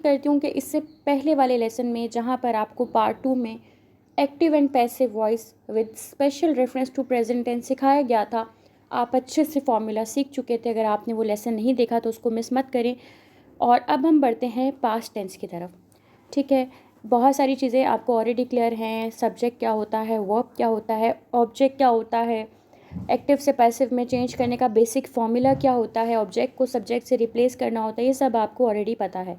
करती हूँ कि इससे पहले वाले लेसन में जहाँ पर आपको पार्ट 2 में active and passive voice with special reference to present tense सिखाया गया था, आप अच्छे से फॉर्मूला सीख चुके थे। अगर आपने वो लेसन नहीं देखा तो उसको मिस मत करें। और अब हम बढ़ते हैं पास्ट टेंस की तरफ। ठीक है, बहुत सारी चीज़ें आपको ऑलरेडी क्लियर हैं। सब्जेक्ट क्या होता है, वर्ब क्या होता है, ऑब्जेक्ट क्या होता है, एक्टिव से पैसिव में चेंज करने का बेसिक फॉर्मूला क्या होता है, ऑब्जेक्ट को सब्जेक्ट से रिप्लेस करना होता है, ये सब आपको ऑलरेडी पता है।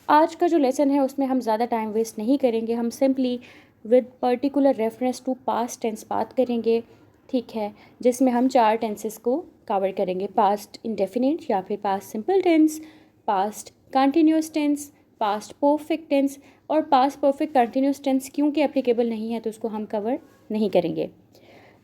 आज का जो लेसन है उसमें हम ज़्यादा टाइम वेस्ट नहीं करेंगे, हम simply with particular reference to past tense बात करेंगे। ठीक है, जिसमें हम 4 टेंसेस को कवर करेंगे, पास्ट इंडेफिनिट या फिर past simple tense, past continuous tense, past perfect tense और पास्ट परफेक्ट कंटिन्यूस टेंस क्योंकि एप्लीकेबल नहीं है तो उसको हम कवर नहीं करेंगे।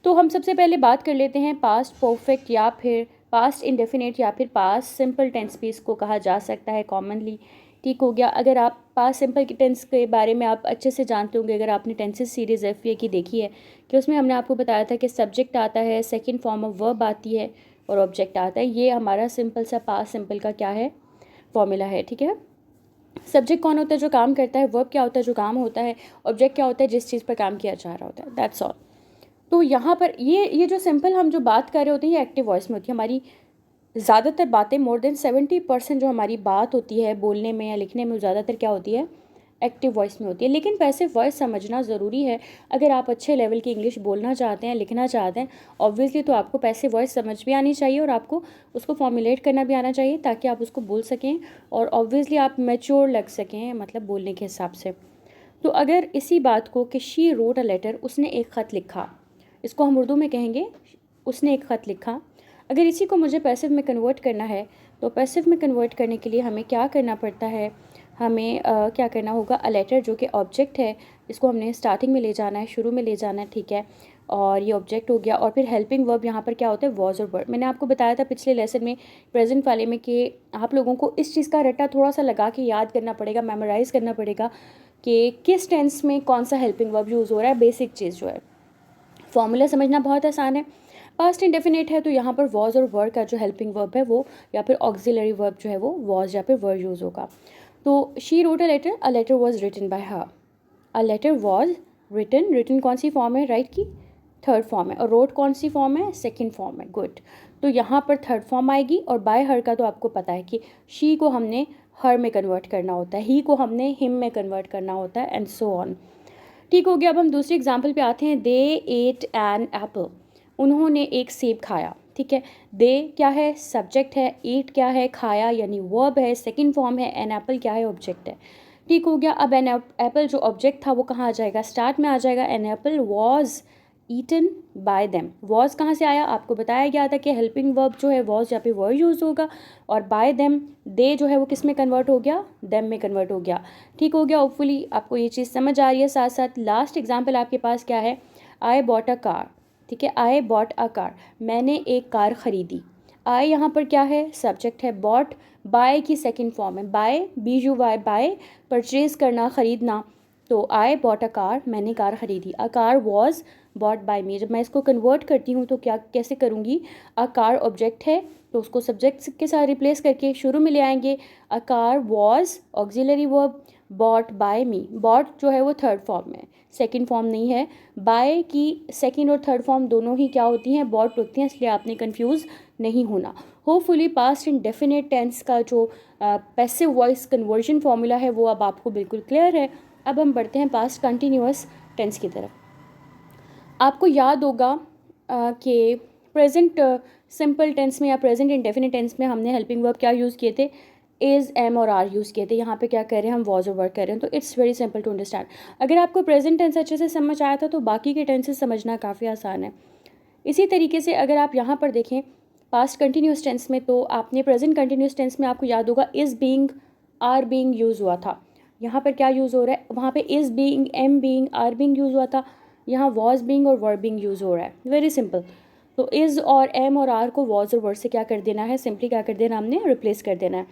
तो हम सबसे पहले बात कर लेते हैं पास्ट परफेक्ट या फिर पास्ट इंडेफिनिट या फिर पास्ट सिंपल टेंस भी इसको कहा जा सकता है कॉमनली। ठीक हो गया। अगर आप पास्ट सिंपल टेंस के बारे में आप अच्छे से जानते होंगे, अगर आपने टेंसेस सीरीज़ एफए की देखी है कि उसमें हमने आपको बताया था कि सब्जेक्ट आता है, सेकंड फॉर्म ऑफ वर्ब आती है और ऑब्जेक्ट आता है। ये हमारा सिंपल सा पास्ट सिंपल का क्या है, फॉर्मूला है। ठीक है, सब्जेक्ट कौन होता है जो काम करता है, वर्ब क्या होता है जो काम होता है, ऑब्जेक्ट क्या होता है जिस चीज़ पर काम किया जा रहा होता है। That's all. तो यहाँ पर ये जो सिंपल हम जो बात कर रहे होते हैं ये एक्टिव वॉइस में होती है। हमारी ज़्यादातर बातें, मोर देन 70% जो हमारी बात होती है बोलने में या लिखने में, ज़्यादातर क्या होती है, एक्टिव वॉइस में होती है। लेकिन पैसिव वॉइस समझना ज़रूरी है। अगर आप अच्छे लेवल की इंग्लिश बोलना चाहते हैं, लिखना चाहते हैं ऑब्वियसली, तो आपको पैसिव वॉइस समझ भी आनी चाहिए और आपको उसको फॉर्मुलेट करना भी आना चाहिए ताकि आप उसको बोल सकें और ऑब्वियसली आप मैच्योर लग सकें, मतलब बोलने के हिसाब से। तो अगर इसी बात को कि शी रोट अ लेटर, उसने एक ख़त लिखा, इसको हम उर्दू में कहेंगे उसने एक ख़त लिखा। अगर इसी को मुझे पैसिव में कन्वर्ट करना है तो पैसिव में कन्वर्ट करने के लिए हमें क्या करना पड़ता है, हमें क्या करना होगा, अ लेटर जो कि ऑब्जेक्ट है, इसको हमने स्टार्टिंग में ले जाना है, शुरू में ले जाना है। ठीक है, और ये ऑब्जेक्ट हो गया। और फिर हेल्पिंग वर्ब यहाँ पर क्या होता है, वॉज और वर। मैंने आपको बताया था पिछले लेसन में, प्रेजेंट वाले में, कि आप लोगों को इस चीज़ का रट्टा थोड़ा सा लगा के याद करना पड़ेगा, मेमोराइज़ करना पड़ेगा कि किस टेंस में कौन सा हेल्पिंग वर्ब यूज़ हो रहा है। बेसिक चीज़ जो है, फॉर्मूला समझना बहुत आसान है। पास्ट इंडेफिनिट है तो यहाँ पर वॉज और वर का जो हेल्पिंग वर्ब है वो, या फिर ऑक्सिलरी वर्ब जो है वो वॉज या फिर वर यूज़ होगा। तो she wrote a letter was written by her. A letter was written, written कौन सी फॉर्म है, राइट की थर्ड फॉर्म है, और रोट कौन सी फॉर्म है, सेकंड फॉर्म है। गुड, तो यहाँ पर थर्ड फॉर्म आएगी। और बाय हर का तो आपको पता है कि शी को हमने हर में कन्वर्ट करना होता है, ही को हमने हिम में कन्वर्ट करना होता है, एंड सो ऑन। ठीक हो गया। अब हम दूसरी एग्जाम्पल पे आते हैं। दे एट एन एप्पल, उन्होंने एक सेब खाया। ठीक है, दे क्या है, सब्जेक्ट है, ईट क्या है, खाया यानी वर्ब है, सेकंड फॉर्म है, एन एप्पल क्या है, ऑब्जेक्ट है। ठीक हो गया। अब एन एप्पल जो ऑब्जेक्ट था वो कहाँ आ जाएगा, स्टार्ट में आ जाएगा। An apple was eaten by them. Was कहाँ से आया, आपको बताया गया था कि हेल्पिंग वर्ब जो है वॉज या फिर वर यूज़ होगा, और बाय देम दे जो है वो किस में कन्वर्ट हो गया, देम में कन्वर्ट हो गया। ठीक हो गया। होपफुली आपको ये चीज़ समझ आ रही है। साथ साथ लास्ट एग्जाम्पल आपके पास क्या है, आई बॉट अ कार। ठीक है, आई बॉट अ कार, मैंने एक कार ख़रीदी। आई यहाँ पर क्या है, सब्जेक्ट है। बॉट बाय की सेकंड फॉर्म है, बाय BUY, बाय परचेज करना, ख़रीदना। तो आई बॉट अ कार, मैंने कार ख़रीदी। A car was bought by me. जब मैं इसको कन्वर्ट करती हूँ तो क्या कैसे करूँगी, अ कार ऑब्जेक्ट है तो उसको सब्जेक्ट के साथ रिप्लेस करके शुरू में ले आएंगे। A car was auxiliary verb, bought by me. Bought जो है वो थर्ड फॉर्म है, सेकंड फॉर्म नहीं है। बाय की सेकंड और थर्ड फॉर्म दोनों ही क्या होती हैं, बॉट होती हैं, इसलिए आपने कंफ्यूज नहीं होना। होपफुली पास्ट इंडेफिनिट टेंस का जो पैसिव वॉइस कन्वर्जन फॉर्मूला है वो अब आपको बिल्कुल क्लियर है। अब हम बढ़ते हैं पास्ट कंटिन्यूअस टेंस की तरफ। आपको याद होगा कि प्रेजेंट सिंपल टेंस में या प्रेजेंट इंडेफिनिट टेंस में हमने हेल्पिंग वर्ब क्या यूज़ किए थे, इज़, एम और आर यूज़ किए थे। यहाँ पे क्या कर रहे हैं, हम वॉज और वर्क कर रहे हैं। तो it's very simple to understand. अगर आपको प्रेजेंट टेंस अच्छे से समझ आया था तो बाकी के टेंसेस समझना काफ़ी आसान है। इसी तरीके से अगर आप यहाँ पर देखें पास्ट कंटिन्यूस टेंस में, तो आपने प्रेजेंट कंटिन्यूस टेंस में आपको याद होगा is being, are being use हुआ था। यहाँ पर क्या यूज़ हो रहा है, वहाँ पे is being, am being, are being use हुआ था। यहाँ वॉज बीइंग और वर बीइंग यूज़ हो रहा है। Very simple. तो इज़ और एम और आर को वॉज और वर से क्या कर देना है, सिंपली क्या कर देना, हमने रिप्लेस कर देना है।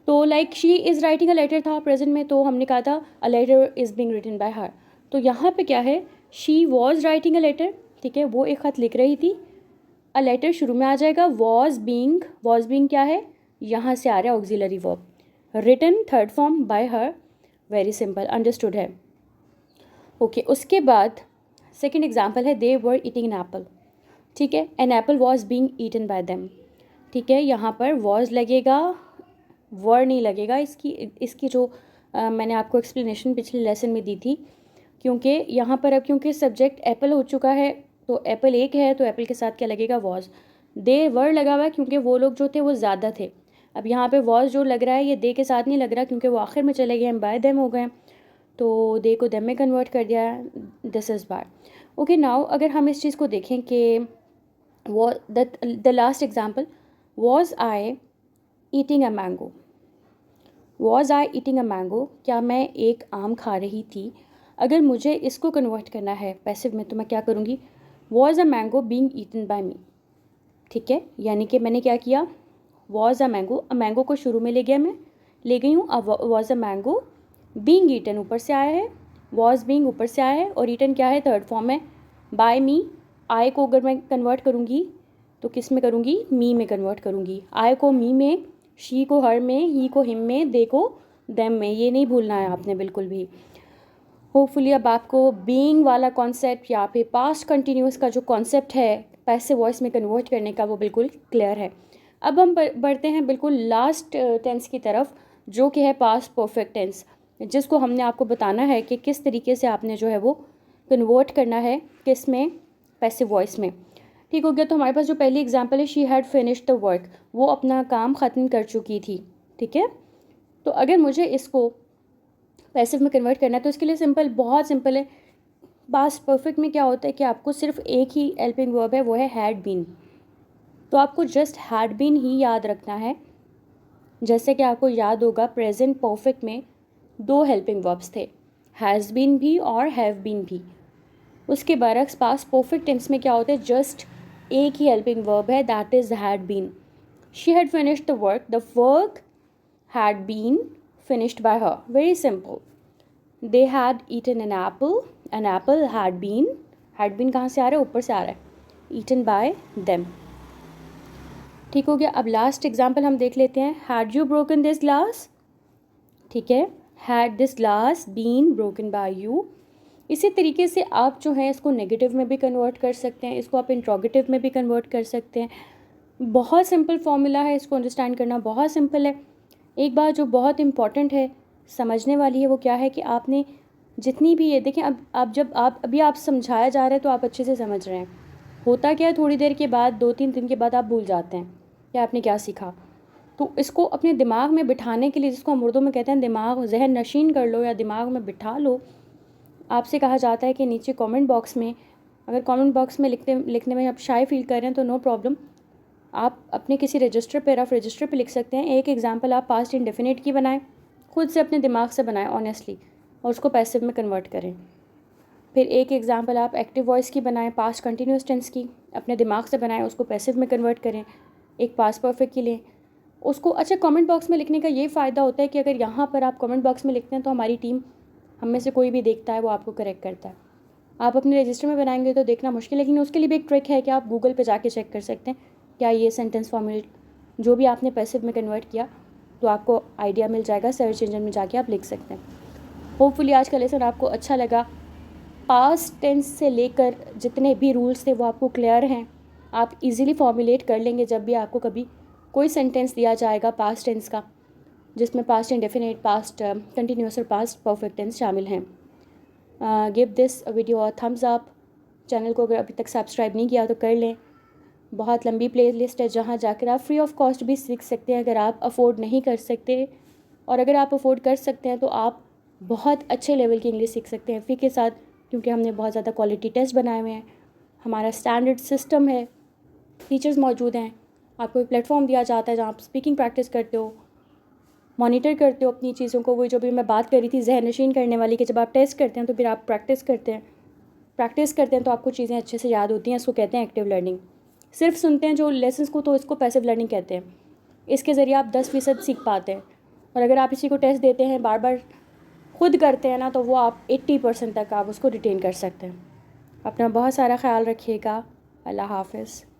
तो like she is writing a letter था प्रेजेंट में, तो हमने कहा था a letter is being written by her. तो यहाँ पे क्या है, she was writing a letter. ठीक है, वो एक खत लिख रही थी। अ लेटर शुरू में आ जाएगा, वॉज बीइंग क्या है, यहाँ से आ रहा है auxiliary verb. Written third form by her, very simple, understood है। ओके उसके बाद सेकेंड एग्जाम्पल है they were eating an apple, ठीक है, an apple was being eaten by them, ठीक है, यहाँ पर वॉज लगेगा, वर नहीं लगेगा। इसकी जो मैंने आपको एक्सप्लेनेशन पिछले लेसन में दी थी, क्योंकि यहाँ पर अब क्योंकि सब्जेक्ट एप्पल हो चुका है तो एप्पल एक है तो एप्पल के साथ क्या लगेगा, वॉज। दे वर लगा हुआ है क्योंकि वो लोग जो थे वो ज़्यादा थे। अब यहाँ पे वॉज जो लग रहा है ये दे के साथ नहीं लग रहा क्योंकि वो आखिर में चले गए हैं, बाय देम हो गए, तो दे को देम में कन्वर्ट कर दिया है, this is by. Okay now अगर हम इस चीज़ को देखें कि वो the last example, was I eating a mango, was I eating a mango, क्या मैं एक आम खा रही थी। अगर मुझे इसको कन्वर्ट करना है पैसिव में तो मैं क्या करूँगी, was a mango being eaten by me, ठीक है, यानी कि मैंने क्या किया, वॉज अ मैंगो को शुरू में ले गई हूँ, अब was a mango being eaten ऊपर से आया है, वॉज बीइंग ऊपर से आया है और ईटन क्या है, थर्ड फॉर्म है, बाय मी। आई को अगर मैं कन्वर्ट करूँगी तो किस में करूँगी, मी में कन्वर्ट करूँगी, आई को मी में, शी को हर में, ही को हिम में, दे को देम में, ये नहीं भूलना है आपने बिल्कुल भी। होपफुली अब आपको बीइंग वाला कॉन्सेप्ट या फिर पास्ट कंटिन्यूस का जो कॉन्सेप्ट है पैसिव वॉइस में कन्वर्ट करने का वो बिल्कुल क्लियर है। अब हम बढ़ते हैं बिल्कुल लास्ट टेंस की तरफ जो कि है पास्ट परफेक्ट टेंस, जिसको हमने आपको बताना है कि किस तरीके से आपने जो है वो कन्वर्ट करना है किस में, पैसिव वॉइस में। ठीक हो गया, तो हमारे पास जो पहली एग्जांपल है she had finished the work, वो अपना काम ख़त्म कर चुकी थी, ठीक है। तो अगर मुझे इसको पैसिव में कन्वर्ट करना है तो इसके लिए सिंपल, बहुत सिंपल है। पास्ट परफेक्ट में क्या होता है कि आपको सिर्फ एक ही हेल्पिंग वर्ब है, वो है हैड बीन, तो आपको जस्ट हैड बीन ही याद रखना है। जैसे कि आपको याद होगा प्रेजेंट परफेक्ट में दो हेल्पिंग वर्ब्स थे, हैज़ बीन भी और हैव बीन भी। उसके बरक्स पास्ट परफेक्ट टेंस में क्या होता है, जस्ट एक ही हेल्पिंग वर्ब है, that is had been. She had finished the work had been finished by her, very simple. They had eaten an apple had been कहाँ से आ रहा है, ऊपर से आ रहा है, eaten by them। ठीक हो गया। अब लास्ट एग्जाम्पल हम देख लेते हैं, had you broken this glass, ठीक है, had this glass been broken by you। इसी तरीके से आप जो है इसको नेगेटिव में भी कन्वर्ट कर सकते हैं, इसको आप इंट्रोगेटिव में भी कन्वर्ट कर सकते हैं। बहुत सिंपल फॉर्मूला है, इसको अंडरस्टैंड करना बहुत सिंपल है। एक बात जो बहुत इम्पॉर्टेंट है समझने वाली है वो क्या है कि आपने जितनी भी ये देखें, अब जब आप अभी आप समझाया जा रहा है तो आप अच्छे से समझ रहे हैं, होता क्या है थोड़ी देर के बाद 2-3 दिन के बाद आप भूल जाते हैं कि आपने क्या सीखा। तो इसको अपने दिमाग में बिठाने के लिए, जिसको हम उर्दू में कहते हैं दिमाग जहन नशीन कर लो या दिमाग में बिठा लो, आपसे कहा जाता है कि नीचे कमेंट बॉक्स में, अगर कमेंट बॉक्स में लिखने में आप शाय फील कर रहे हैं तो नो प्रॉब्लम, आप अपने किसी रजिस्टर पे, रफ रजिस्टर पे लिख सकते हैं। एक एग्जांपल आप पास्ट इंडेफिनिट की बनाएं, खुद से अपने दिमाग से बनाएं ऑनेस्टली, और उसको पैसिव में कन्वर्ट करें। फिर एक एग्जांपल आप एक्टिव वॉइस की बनाएं, पास्ट कंटिन्यूस टेंस की, अपने दिमाग से बनाएं, उसको पैसिव में कन्वर्ट करें। एक पास्ट परफेक्ट की लें उसको। अच्छा, कमेंट बॉक्स में लिखने का ये फ़ायदा होता है कि अगर यहाँ पर आप कमेंट बॉक्स में लिखते हैं तो हमारी टीम, हम में से कोई भी देखता है, वो आपको करेक्ट करता है। आप अपने रजिस्टर में बनाएंगे तो देखना मुश्किल है, लेकिन उसके लिए भी एक ट्रिक है कि आप गूगल पे जाके चेक कर सकते हैं क्या ये सेंटेंस फॉर्मूलेट जो भी आपने पैसिव में कन्वर्ट किया, तो आपको आइडिया मिल जाएगा, सर्च इंजन में जाके आप लिख सकते हैं। होपफुली आज का लेसन आपको अच्छा लगा। पास्ट टेंस से लेकर जितने भी रूल्स थे वो आपको क्लियर हैं, आप इजीली फॉर्मुलेट कर लेंगे जब भी आपको कभी कोई सेंटेंस दिया जाएगा पास्ट टेंस का, जिसमें पास्ट इंडेफिनिट, पास्ट कंटिन्यूस और पास्ट परफेक्ट टेंस शामिल हैं। Give this video a thumbs up. Channel को अगर अभी तक सब्सक्राइब नहीं किया तो कर लें। बहुत लंबी प्लेलिस्ट है जहाँ जाकर आप फ्री ऑफ कॉस्ट भी सीख सकते हैं अगर आप अफोर्ड नहीं कर सकते, और अगर आप अफोर्ड कर सकते हैं तो आप बहुत अच्छे लेवल की इंग्लिश सीख सकते हैं फ़ी के साथ, क्योंकि हमने बहुत ज़्यादा क्वालिटी टेस्ट बनाए हुए हैं, हमारा स्टैंडर्ड सिस्टम है, टीचर्स मौजूद हैं, आपको एक प्लेटफॉर्म दिया जाता है जहाँ आप स्पीकिंग प्रैक्टिस करते हो, मॉनिटर करते हो अपनी चीज़ों को। वही जो भी मैं बात कर रही थी जहन नशीन करने वाली, कि जब आप टेस्ट करते हैं तो फिर आप प्रैक्टिस करते हैं तो आपको चीज़ें अच्छे से याद होती हैं। इसको कहते हैं एक्टिव लर्निंग। सिर्फ सुनते हैं जो लेसन्स को तो इसको पैसिव लर्निंग कहते हैं। इसके ज़रिए आप 10% सीख पाते हैं, और अगर आप इसी को टेस्ट देते हैं, बार बार खुद करते हैं ना, तो वो आप 80% तक आप उसको रिटेन कर सकते हैं। अपना बहुत सारा ख्याल रखिएगा। अल्लाह हाफ़िज़।